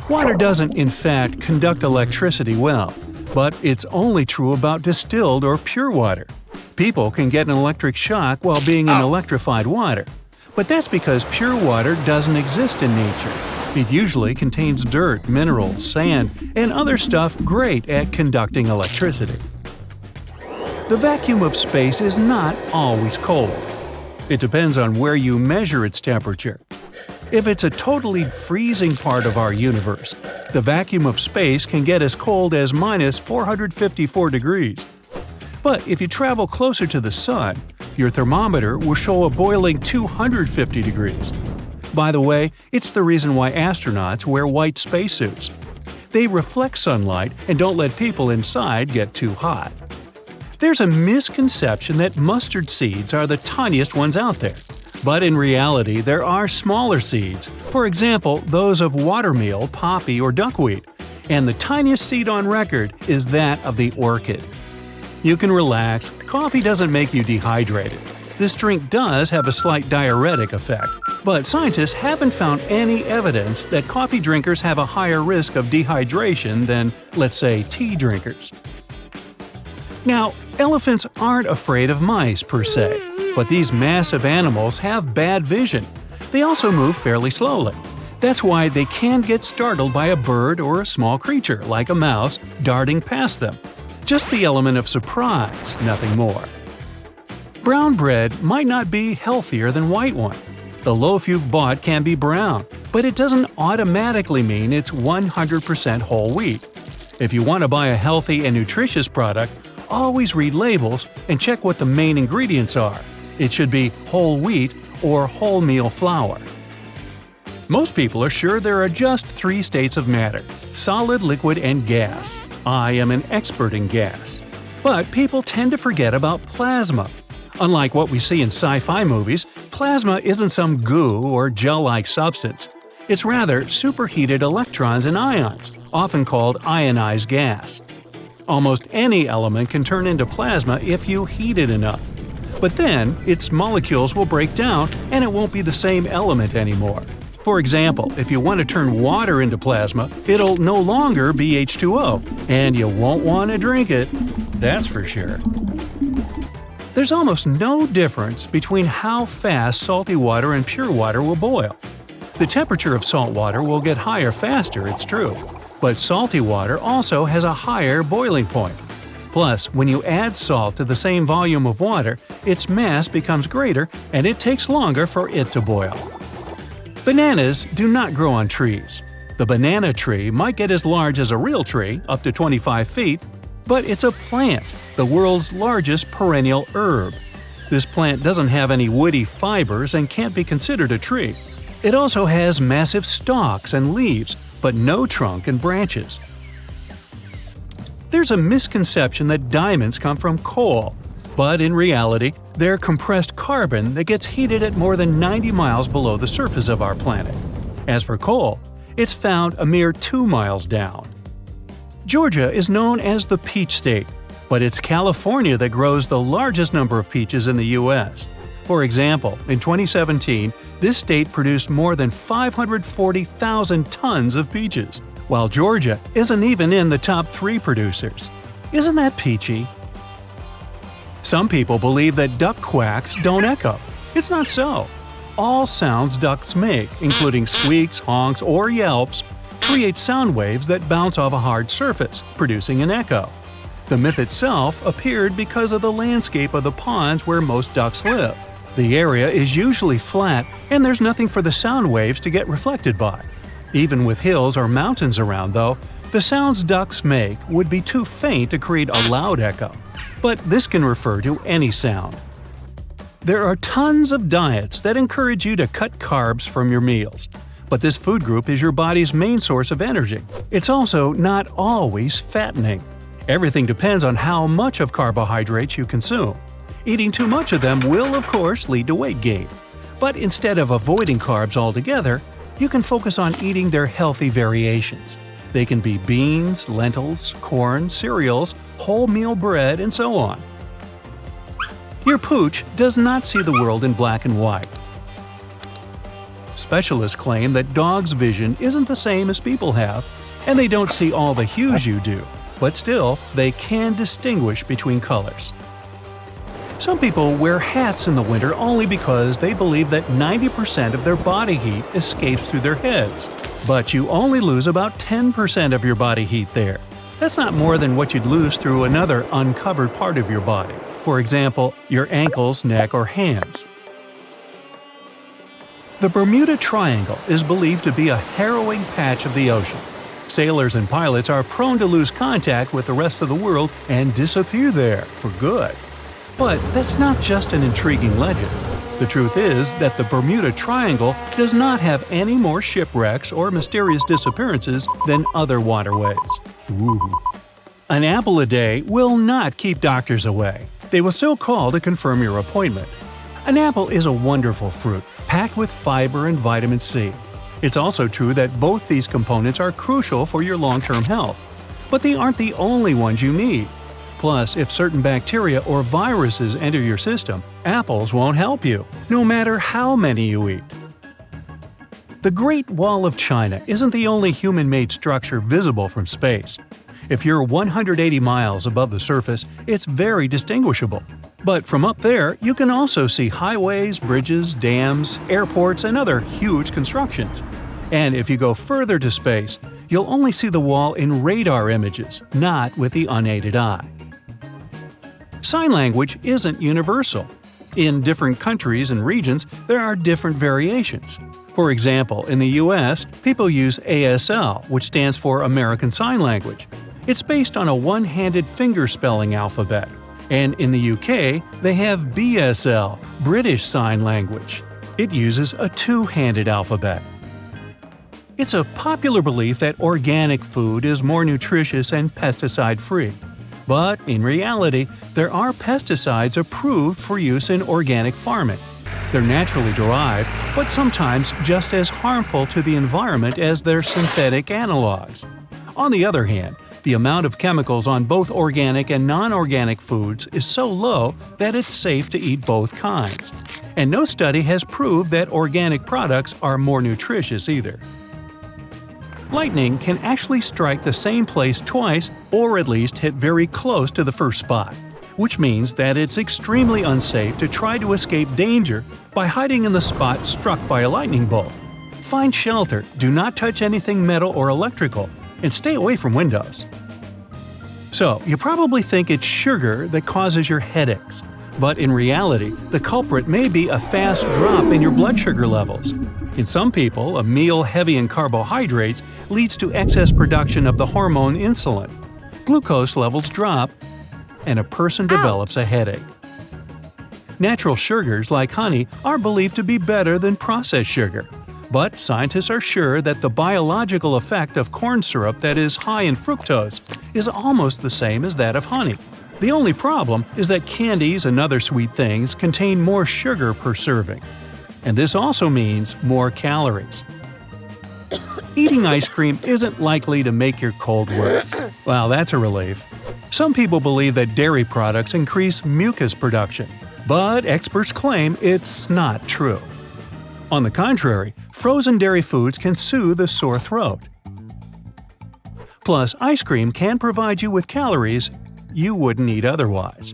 Water doesn't, in fact, conduct electricity well, but it's only true about distilled or pure water. People can get an electric shock while being in electrified water, but that's because pure water doesn't exist in nature. It usually contains dirt, minerals, sand, and other stuff great at conducting electricity. The vacuum of space is not always cold. It depends on where you measure its temperature. If it's a totally freezing part of our universe, the vacuum of space can get as cold as minus 454 degrees. But if you travel closer to the sun, your thermometer will show a boiling 250 degrees. By the way, it's the reason why astronauts wear white spacesuits. They reflect sunlight and don't let people inside get too hot. There's a misconception that mustard seeds are the tiniest ones out there. But in reality, there are smaller seeds, for example, those of watermeal, poppy, or duckweed, and the tiniest seed on record is that of the orchid. You can relax, coffee doesn't make you dehydrated. This drink does have a slight diuretic effect, but scientists haven't found any evidence that coffee drinkers have a higher risk of dehydration than, let's say, tea drinkers. Now, elephants aren't afraid of mice per se. But these massive animals have bad vision. They also move fairly slowly. That's why they can get startled by a bird or a small creature, like a mouse, darting past them. Just the element of surprise, nothing more. Brown bread might not be healthier than white one. The loaf you've bought can be brown, but it doesn't automatically mean it's 100% whole wheat. If you want to buy a healthy and nutritious product, always read labels and check what the main ingredients are. It should be whole wheat or wholemeal flour. Most people are sure there are just 3 states of matter: solid, liquid, and gas. I am an expert in gas. But people tend to forget about plasma. Unlike what we see in sci-fi movies, plasma isn't some goo or gel-like substance. It's rather superheated electrons and ions, often called ionized gas. Almost any element can turn into plasma if you heat it enough. But then, its molecules will break down and it won't be the same element anymore. For example, if you want to turn water into plasma, it'll no longer be H2O, and you won't want to drink it. That's for sure. There's almost no difference between how fast salty water and pure water will boil. The temperature of salt water will get higher faster, it's true. But salty water also has a higher boiling point. Plus, when you add salt to the same volume of water, its mass becomes greater and it takes longer for it to boil. Bananas do not grow on trees. The banana tree might get as large as a real tree, up to 25 feet, but it's a plant, the world's largest perennial herb. This plant doesn't have any woody fibers and can't be considered a tree. It also has massive stalks and leaves, but no trunk and branches. There's a misconception that diamonds come from coal, but in reality, they're compressed carbon that gets heated at more than 90 miles below the surface of our planet. As for coal, it's found a mere 2 miles down. Georgia is known as the Peach State, but it's California that grows the largest number of peaches in the U.S. For example, in 2017, this state produced more than 540,000 tons of peaches, while Georgia isn't even in the top 3 producers. Isn't that peachy? Some people believe that duck quacks don't echo. It's not so. All sounds ducks make, including squeaks, honks, or yelps, create sound waves that bounce off a hard surface, producing an echo. The myth itself appeared because of the landscape of the ponds where most ducks live. The area is usually flat, and there's nothing for the sound waves to get reflected by. Even with hills or mountains around, though, the sounds ducks make would be too faint to create a loud echo. But this can refer to any sound. There are tons of diets that encourage you to cut carbs from your meals. But this food group is your body's main source of energy. It's also not always fattening. Everything depends on how much of carbohydrates you consume. Eating too much of them will, of course, lead to weight gain. But instead of avoiding carbs altogether, you can focus on eating their healthy variations. They can be beans, lentils, corn, cereals, wholemeal bread, and so on. Your pooch does not see the world in black and white. Specialists claim that dogs' vision isn't the same as people have, and they don't see all the hues you do, but still, they can distinguish between colors. Some people wear hats in the winter only because they believe that 90% of their body heat escapes through their heads. But you only lose about 10% of your body heat there. That's not more than what you'd lose through another uncovered part of your body. For example, your ankles, neck, or hands. The Bermuda Triangle is believed to be a harrowing patch of the ocean. Sailors and pilots are prone to lose contact with the rest of the world and disappear there for good. But that's not just an intriguing legend. The truth is that the Bermuda Triangle does not have any more shipwrecks or mysterious disappearances than other waterways. Ooh. An apple a day will not keep doctors away. They will still call to confirm your appointment. An apple is a wonderful fruit, packed with fiber and vitamin C. It's also true that both these components are crucial for your long-term health. But they aren't the only ones you need. Plus, if certain bacteria or viruses enter your system, apples won't help you, no matter how many you eat. The Great Wall of China isn't the only human-made structure visible from space. If you're 180 miles above the surface, it's very distinguishable. But from up there, you can also see highways, bridges, dams, airports, and other huge constructions. And if you go further to space, you'll only see the wall in radar images, not with the unaided eye. Sign language isn't universal. In different countries and regions, there are different variations. For example, in the US, people use ASL, which stands for American Sign Language. It's based on a one-handed finger-spelling alphabet. And in the UK, they have BSL, British Sign Language. It uses a two-handed alphabet. It's a popular belief that organic food is more nutritious and pesticide-free. But in reality, there are pesticides approved for use in organic farming. They're naturally derived, but sometimes just as harmful to the environment as their synthetic analogs. On the other hand, the amount of chemicals on both organic and non-organic foods is so low that it's safe to eat both kinds. And no study has proved that organic products are more nutritious either. Lightning can actually strike the same place twice or at least hit very close to the first spot, which means that it's extremely unsafe to try to escape danger by hiding in the spot struck by a lightning bolt. Find shelter, do not touch anything metal or electrical, and stay away from windows. So, you probably think it's sugar that causes your headaches. But in reality, the culprit may be a fast drop in your blood sugar levels. In some people, a meal heavy in carbohydrates leads to excess production of the hormone insulin. Glucose levels drop, and a person develops a headache. Natural sugars like honey are believed to be better than processed sugar. But scientists are sure that the biological effect of corn syrup that is high in fructose is almost the same as that of honey. The only problem is that candies and other sweet things contain more sugar per serving. And this also means more calories. Eating ice cream isn't likely to make your cold worse. Well, that's a relief. Some people believe that dairy products increase mucus production, but experts claim it's not true. On the contrary, frozen dairy foods can soothe a sore throat. Plus, ice cream can provide you with calories you wouldn't eat otherwise.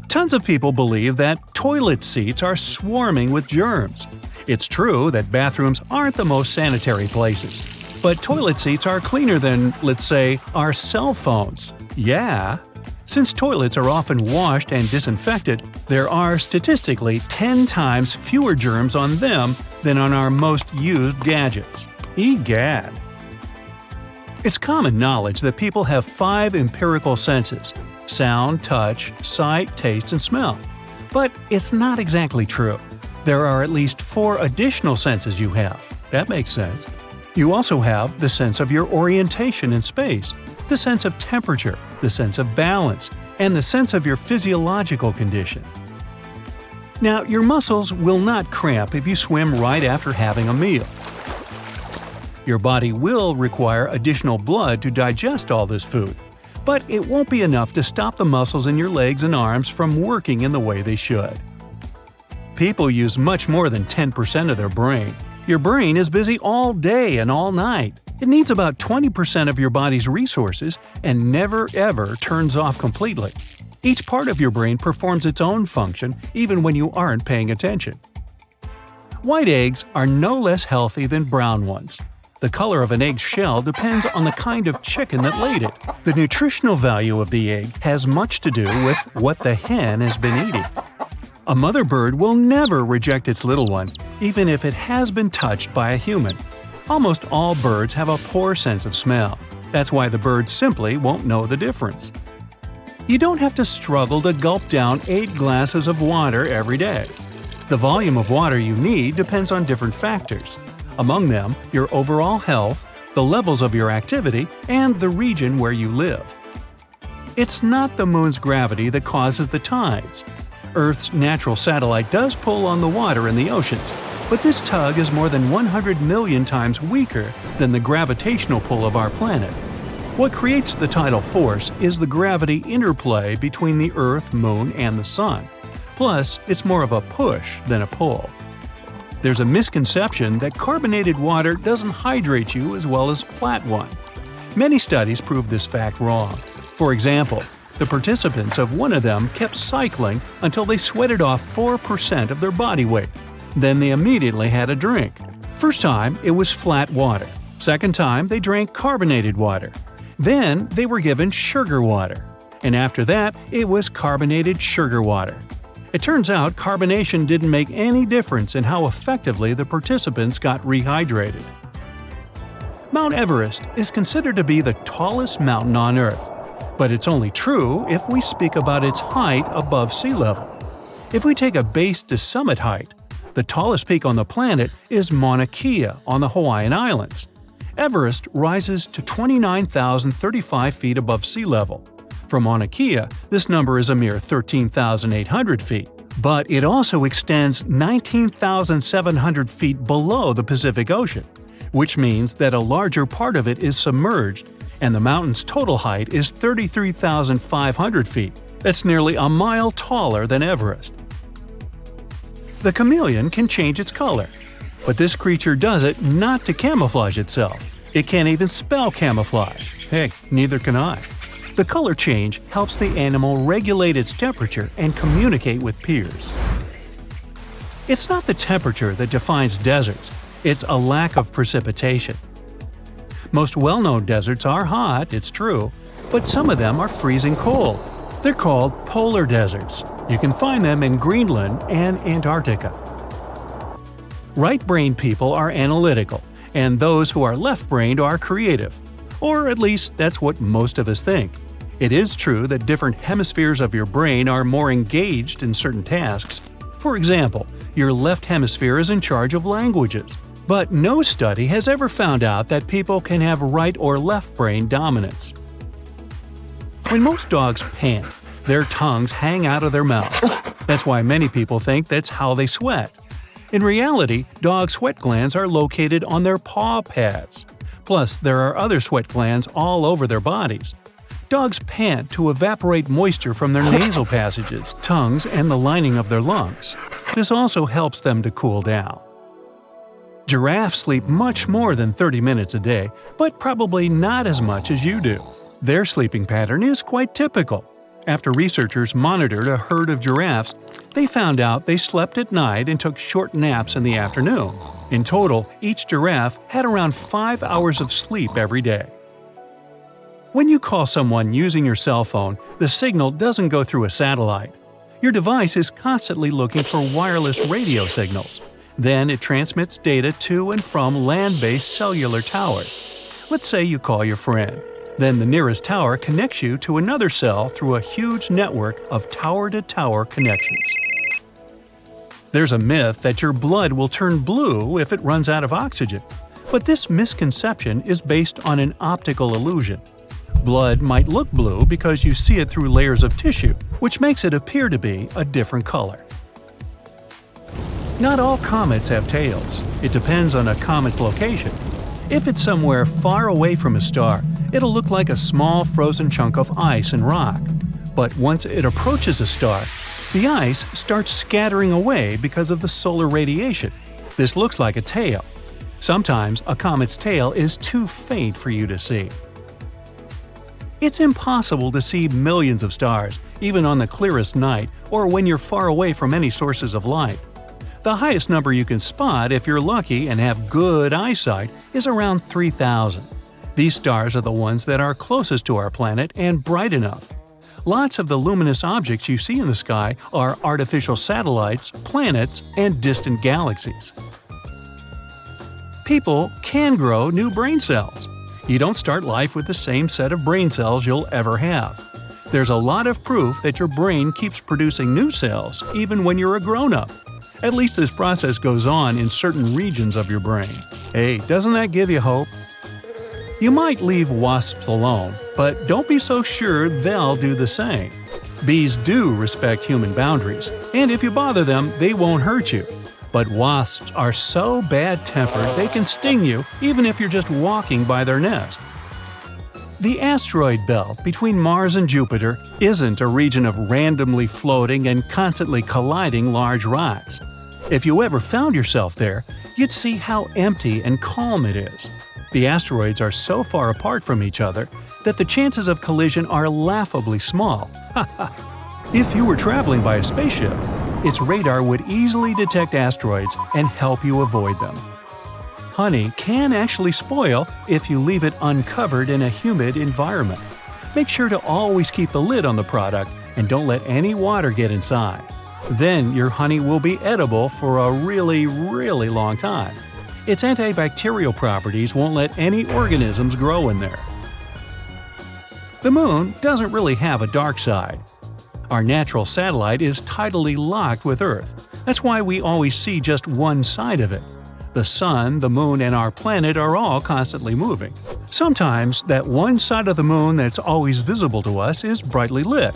Tons of people believe that toilet seats are swarming with germs. It's true that bathrooms aren't the most sanitary places, but toilet seats are cleaner than, let's say, our cell phones. Yeah. Since toilets are often washed and disinfected, there are statistically 10 times fewer germs on them than on our most used gadgets. Egad. It's common knowledge that people have 5 empirical senses: sound, touch, sight, taste, and smell. But it's not exactly true. There are at least 4 additional senses you have. That makes sense. You also have the sense of your orientation in space, the sense of temperature, the sense of balance, and the sense of your physiological condition. Now, your muscles will not cramp if you swim right after having a meal. Your body will require additional blood to digest all this food, but it won't be enough to stop the muscles in your legs and arms from working in the way they should. People use much more than 10% of their brain. Your brain is busy all day and all night. It needs about 20% of your body's resources and never ever turns off completely. Each part of your brain performs its own function even when you aren't paying attention. White eggs are no less healthy than brown ones. The color of an egg's shell depends on the kind of chicken that laid it. The nutritional value of the egg has much to do with what the hen has been eating. A mother bird will never reject its little one, even if it has been touched by a human. Almost all birds have a poor sense of smell. That's why the bird simply won't know the difference. You don't have to struggle to gulp down 8 glasses of water every day. The volume of water you need depends on different factors. Among them, your overall health, the levels of your activity, and the region where you live. It's not the moon's gravity that causes the tides. Earth's natural satellite does pull on the water in the oceans, but this tug is more than 100 million times weaker than the gravitational pull of our planet. What creates the tidal force is the gravity interplay between the Earth, Moon, and the Sun. Plus, it's more of a push than a pull. There's a misconception that carbonated water doesn't hydrate you as well as flat one. Many studies prove this fact wrong. For example, the participants of one of them kept cycling until they sweated off 4% of their body weight. Then they immediately had a drink. First time, it was flat water. Second time, they drank carbonated water. Then they were given sugar water. And after that, it was carbonated sugar water. It turns out carbonation didn't make any difference in how effectively the participants got rehydrated. Mount Everest is considered to be the tallest mountain on Earth. But it's only true if we speak about its height above sea level. If we take a base to summit height, the tallest peak on the planet is Mauna Kea on the Hawaiian Islands. Everest rises to 29,035 feet above sea level. For Mauna Kea, this number is a mere 13,800 feet. But it also extends 19,700 feet below the Pacific Ocean, which means that a larger part of it is submerged, and the mountain's total height is 33,500 feet. That's nearly a mile taller than Everest. The chameleon can change its color. But this creature does it not to camouflage itself. It can't even spell camouflage. Heck, neither can I. The color change helps the animal regulate its temperature and communicate with peers. It's not the temperature that defines deserts, it's a lack of precipitation. Most well-known deserts are hot, it's true, but some of them are freezing cold. They're called polar deserts. You can find them in Greenland and Antarctica. Right-brained people are analytical, and those who are left-brained are creative. Or at least that's what most of us think. It is true that different hemispheres of your brain are more engaged in certain tasks. For example, your left hemisphere is in charge of languages. But no study has ever found out that people can have right or left brain dominance. When most dogs pant, their tongues hang out of their mouths. That's why many people think that's how they sweat. In reality, dog sweat glands are located on their paw pads. Plus, there are other sweat glands all over their bodies. Dogs pant to evaporate moisture from their nasal passages, tongues, and the lining of their lungs. This also helps them to cool down. Giraffes sleep much more than 30 minutes a day, but probably not as much as you do. Their sleeping pattern is quite typical. After researchers monitored a herd of giraffes, they found out they slept at night and took short naps in the afternoon. In total, each giraffe had around 5 hours of sleep every day. When you call someone using your cell phone, the signal doesn't go through a satellite. Your device is constantly looking for wireless radio signals. Then it transmits data to and from land-based cellular towers. Let's say you call your friend. Then the nearest tower connects you to another cell through a huge network of tower-to-tower connections. There's a myth that your blood will turn blue if it runs out of oxygen, but this misconception is based on an optical illusion. Blood might look blue because you see it through layers of tissue, which makes it appear to be a different color. Not all comets have tails. It depends on a comet's location. If it's somewhere far away from a star, it'll look like a small frozen chunk of ice and rock. But once it approaches a star, The ice starts scattering away because of the solar radiation. This looks like a tail. Sometimes a comet's tail is too faint for you to see. It's impossible to see millions of stars, even on the clearest night or when you're far away from any sources of light. The highest number you can spot if you're lucky and have good eyesight is around 3,000. These stars are the ones that are closest to our planet and bright enough. Lots of the luminous objects you see in the sky are artificial satellites, planets, and distant galaxies. People can grow new brain cells. You don't start life with the same set of brain cells you'll ever have. There's a lot of proof that your brain keeps producing new cells even when you're a grown-up. At least this process goes on in certain regions of your brain. Hey, doesn't that give you hope? You might leave wasps alone, but don't be so sure they'll do the same. Bees do respect human boundaries, and if you bother them, they won't hurt you. But wasps are so bad-tempered they can sting you even if you're just walking by their nest. The asteroid belt between Mars and Jupiter isn't a region of randomly floating and constantly colliding large rocks. If you ever found yourself there, you'd see how empty and calm it is. The asteroids are so far apart from each other that the chances of collision are laughably small. If you were traveling by a spaceship, its radar would easily detect asteroids and help you avoid them. Honey can actually spoil if you leave it uncovered in a humid environment. Make sure to always keep the lid on the product and don't let any water get inside. Then your honey will be edible for a really long time. Its antibacterial properties won't let any organisms grow in there. The moon doesn't really have a dark side. Our natural satellite is tidally locked with Earth. That's why we always see just one side of it. The sun, the moon, and our planet are all constantly moving. Sometimes that one side of the moon that's always visible to us is brightly lit.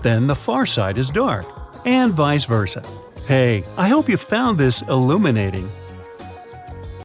Then the far side is dark, and vice versa. Hey, I hope you found this illuminating.